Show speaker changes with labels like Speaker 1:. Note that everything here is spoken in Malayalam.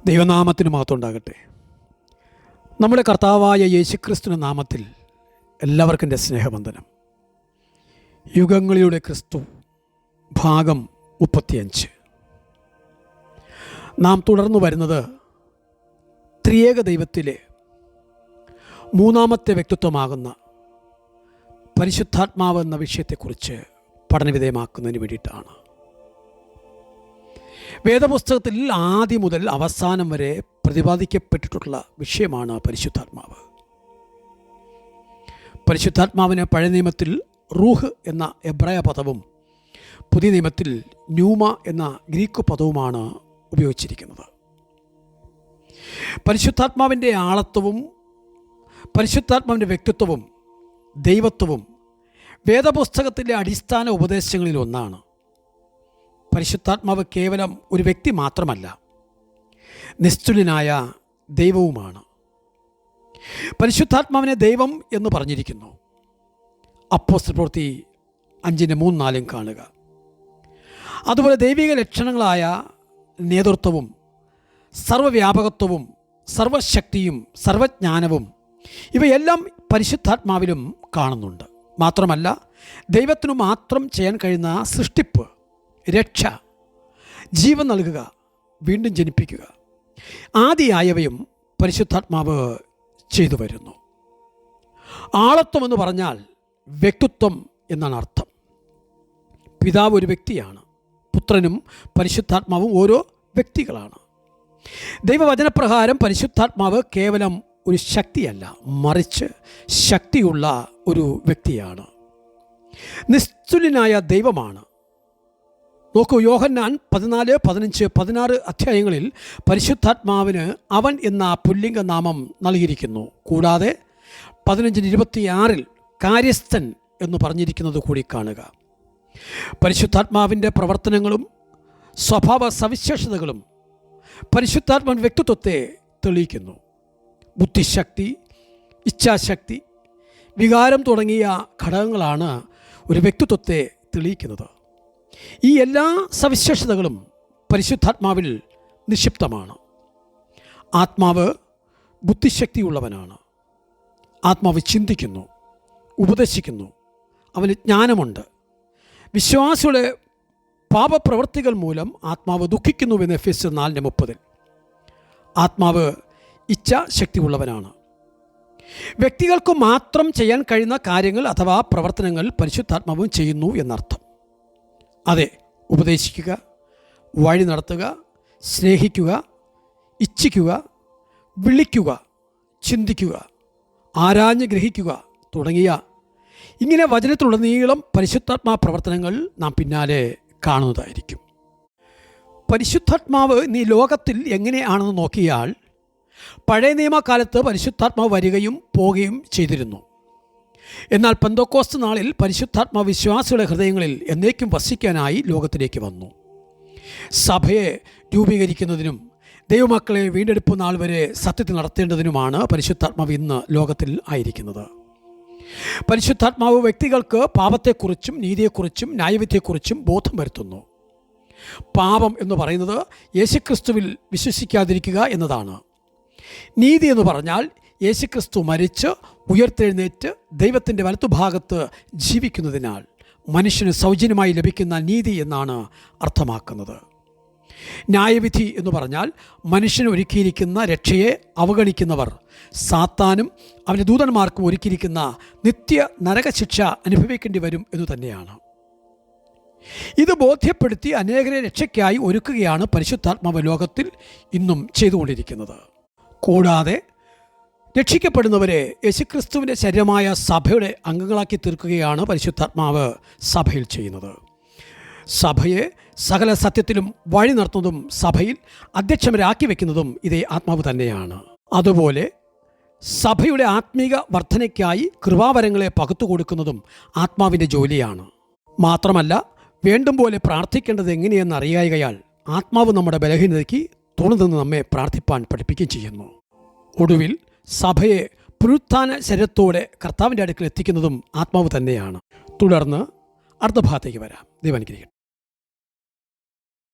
Speaker 1: ദൈവനാമത്തിന് മഹത്വം ഉണ്ടാകട്ടെ. നമ്മുടെ കർത്താവായ യേശുക്രിസ്തുവിൻ്റെ നാമത്തിൽ എല്ലാവർക്കും എൻ്റെ സ്നേഹവന്ദനം. യുഗങ്ങളിലൂടെ ക്രിസ്തു ഭാഗം 35. നാം തുടർന്നു വരുന്നത് ത്രിയേക ദൈവത്തിലെ മൂന്നാമത്തെ വ്യക്തിത്വമാകുന്ന പരിശുദ്ധാത്മാവ് എന്ന വിഷയത്തെക്കുറിച്ച് പഠനവിധേയമാക്കുന്നതിന് വേണ്ടിയിട്ടാണ്. വേദപുസ്തകത്തിൽ ആദ്യം മുതൽ അവസാനം വരെ പ്രതിപാദിക്കപ്പെട്ടിട്ടുള്ള വിഷയമാണ് പരിശുദ്ധാത്മാവ്. പരിശുദ്ധാത്മാവിന് പഴയ നിയമത്തിൽ റൂഹ് എന്ന എബ്രായ പദവും പുതിയ നിയമത്തിൽ ന്യൂമ എന്ന ഗ്രീക്ക് പദവുമാണ് ഉപയോഗിച്ചിരിക്കുന്നത്. പരിശുദ്ധാത്മാവിൻ്റെ ആളത്വവും പരിശുദ്ധാത്മാവിൻ്റെ വ്യക്തിത്വവും ദൈവത്വവും വേദപുസ്തകത്തിലെ അടിസ്ഥാന ഉപദേശങ്ങളിൽ ഒന്നാണ്. പരിശുദ്ധാത്മാവ് കേവലം ഒരു വ്യക്തി മാത്രമല്ല, നിസ്തുലനായ ദൈവവുമാണ്. പരിശുദ്ധാത്മാവിനെ ദൈവം എന്ന് പറഞ്ഞിരിക്കുന്നു. അപ്പോസ്തല പ്രവൃത്തി 5:3-4 കാണുക. അതുപോലെ ദൈവിക ലക്ഷണങ്ങളായ നേതൃത്വവും സർവ്വവ്യാപകത്വവും സർവശക്തിയും സർവജ്ഞാനവും ഇവയെല്ലാം പരിശുദ്ധാത്മാവിലും കാണുന്നുണ്ട്. മാത്രമല്ല, ദൈവത്തിനു മാത്രം ചെയ്യാൻ കഴിയുന്ന സൃഷ്ടിപ്പ്, രക്ഷ, ജീവൻ നൽകുക, വീണ്ടും ജനിപ്പിക്കുക ആദിയായവയും പരിശുദ്ധാത്മാവ് ചെയ്തു വരുന്നു. ആളത്വം എന്ന് പറഞ്ഞാൽ വ്യക്തിത്വം എന്നാണ് അർത്ഥം. പിതാവ് ഒരു വ്യക്തിയാണ്, പുത്രനും പരിശുദ്ധാത്മാവും ഓരോ വ്യക്തികളാണ്. ദൈവവചനപ്രകാരം പരിശുദ്ധാത്മാവ് കേവലം ഒരു ശക്തിയല്ല, മറിച്ച് ശക്തിയുള്ള ഒരു വ്യക്തിയാണ്. നിസ്തുലനായ ദൈവമാണ്. നോക്കൂ, യോഹന്നാൻ 14, 15, 16 അധ്യായങ്ങളിൽ പരിശുദ്ധാത്മാവിന് അവൻ എന്ന പുല്ലിംഗ നാമം നൽകിയിരിക്കുന്നു. കൂടാതെ 15:26 കാര്യസ്ഥൻ എന്ന് പറഞ്ഞിരിക്കുന്നത് കൂടി കാണുക. പരിശുദ്ധാത്മാവിൻ്റെ പ്രവർത്തനങ്ങളും സ്വഭാവ സവിശേഷതകളും പരിശുദ്ധാത്മാവിൻ വ്യക്തിത്വത്തെ തെളിയിക്കുന്നു. ബുദ്ധിശക്തി, ഇച്ഛാശക്തി, വികാരം തുടങ്ങിയ ഘടകങ്ങളാണ് ഒരു വ്യക്തിത്വത്തെ തെളിയിക്കുന്നത്. ഈ എല്ലാ സവിശേഷതകളും പരിശുദ്ധാത്മാവിൽ നിക്ഷിപ്തമാണ്. ആത്മാവ് ബുദ്ധിശക്തിയുള്ളവനാണ്. ആത്മാവ് ചിന്തിക്കുന്നു, ഉപദേശിക്കുന്നു, അവന് ജ്ഞാനമുണ്ട്. വിശ്വാസിയുടെ പാപപ്രവൃത്തികൾ മൂലം ആത്മാവ് ദുഃഖിക്കുന്നുവെന്ന് എഫെസ്യർ 4:30. ആത്മാവ് ഇച്ഛാശക്തിയുള്ളവനാണ്. വ്യക്തികൾക്ക് മാത്രം ചെയ്യാൻ കഴിയുന്ന കാര്യങ്ങൾ അഥവാ പ്രവർത്തനങ്ങൾ പരിശുദ്ധാത്മാവും ചെയ്യുന്നു എന്നർത്ഥം. അതെ, ഉപദേശിക്കുക, വഴി നടത്തുക, സ്നേഹിക്കുക, ഇച്ഛിക്കുക, വിളിക്കുക, ചിന്തിക്കുക, ആരാഞ്ഞ് ഗ്രഹിക്കുക തുടങ്ങിയ ഇങ്ങനെ വചനത്തിലുടനീളം പരിശുദ്ധാത്മാ പ്രവർത്തനങ്ങൾ നാം പിന്നാലെ കാണുന്നതായിരിക്കും. പരിശുദ്ധാത്മാവ് ഈ ലോകത്തിൽ എങ്ങനെയാണെന്ന് നോക്കിയാൽ പഴയ നിയമകാലത്ത് പരിശുദ്ധാത്മാവ് വരികയും പോവുകയും ചെയ്തിരുന്നു. എന്നാൽ പെന്തക്കോസ്ത് നാളിൽ പരിശുദ്ധാത്മാവ് വിശ്വാസികളുടെ ഹൃദയങ്ങളിൽ എന്നേക്കും വസിക്കാനായി ലോകത്തിലേക്ക് വന്നു. സഭയെ രൂപീകരിക്കുന്നതിനും ദൈവമക്കളെ വീണ്ടെടുപ്പ് നാൾ വരെ സത്യത്തിൽ നടത്തേണ്ടതിനുമാണ് പരിശുദ്ധാത്മാവ് ഇന്ന് ലോകത്തിൽ ആയിരിക്കുന്നത്. പരിശുദ്ധാത്മാവ് വ്യക്തികൾക്ക് പാപത്തെക്കുറിച്ചും നീതിയെക്കുറിച്ചും ന്യായവിധിയെക്കുറിച്ചും ബോധം വരുത്തുന്നു. പാപം എന്ന് പറയുന്നത് യേശുക്രിസ്തുവിൽ വിശ്വസിക്കാതിരിക്കുക എന്നതാണ്. നീതി എന്ന് പറഞ്ഞാൽ യേശുക്രിസ്തു മരിച്ച് ഉയർത്തെഴുന്നേറ്റ് ദൈവത്തിൻ്റെ വലത്തുഭാഗത്ത് ജീവിക്കുന്നതിനാൽ മനുഷ്യന് സൗജന്യമായി ലഭിക്കുന്ന നീതി എന്നാണ് അർത്ഥമാക്കുന്നത്. ന്യായവിധി എന്ന് പറഞ്ഞാൽ മനുഷ്യന് ഒരുക്കിയിരിക്കുന്ന രക്ഷയെ അവഗണിക്കുന്നവർ സാത്താനും അവൻ്റെ ദൂതന്മാർക്കും ഒരുക്കിയിരിക്കുന്ന നിത്യ നരകശിക്ഷ അനുഭവിക്കേണ്ടി വരും എന്ന് തന്നെയാണ്. ഇത് ബോധ്യപ്പെടുത്തി അനേകരെ രക്ഷയ്ക്കായി ഒരുക്കുകയാണ് പരിശുദ്ധാത്മാവ് ലോകത്തിൽ ഇന്നും ചെയ്തുകൊണ്ടിരിക്കുന്നത്. കൂടാതെ രക്ഷിക്കപ്പെടുന്നവരെ യേശുക്രിസ്തുവിൻ്റെ ശരീരമായ സഭയുടെ അംഗങ്ങളാക്കി തീർക്കുകയാണ് പരിശുദ്ധാത്മാവ് സഭയിൽ ചെയ്യുന്നത്. സഭയെ സകല സത്യത്തിലും വഴി നടത്തുന്നതും സഭയിൽ അധ്യക്ഷന്മാരാക്കി വയ്ക്കുന്നതും ഇതേ ആത്മാവ് തന്നെയാണ്. അതുപോലെ സഭയുടെ ആത്മീക വർധനയ്ക്കായി കൃപാവരങ്ങളെ പകുത്തു കൊടുക്കുന്നതും ആത്മാവിൻ്റെ ജോലിയാണ്. മാത്രമല്ല, വേണ്ടും പോലെ പ്രാർത്ഥിക്കേണ്ടത് എങ്ങനെയെന്ന് അറിയായകയാൽ ആത്മാവ് നമ്മുടെ ബലഹീനതയ്ക്ക് തുണനിന്ന് നമ്മെ പ്രാർത്ഥിപ്പാൻ പഠിപ്പിക്കുകയും ചെയ്യുന്നു. ഒടുവിൽ സഭയെ പുനരുത്ഥാന ശരീരത്തോടെ കർത്താവിൻ്റെ അടുക്കൽ എത്തിക്കുന്നതും ആത്മാവ് തന്നെയാണ്. തുടർന്ന് അടുത്ത ഭാഗത്തേക്ക് വരാം. ദൈവം അനുഗ്രഹിക്കട്ടെ.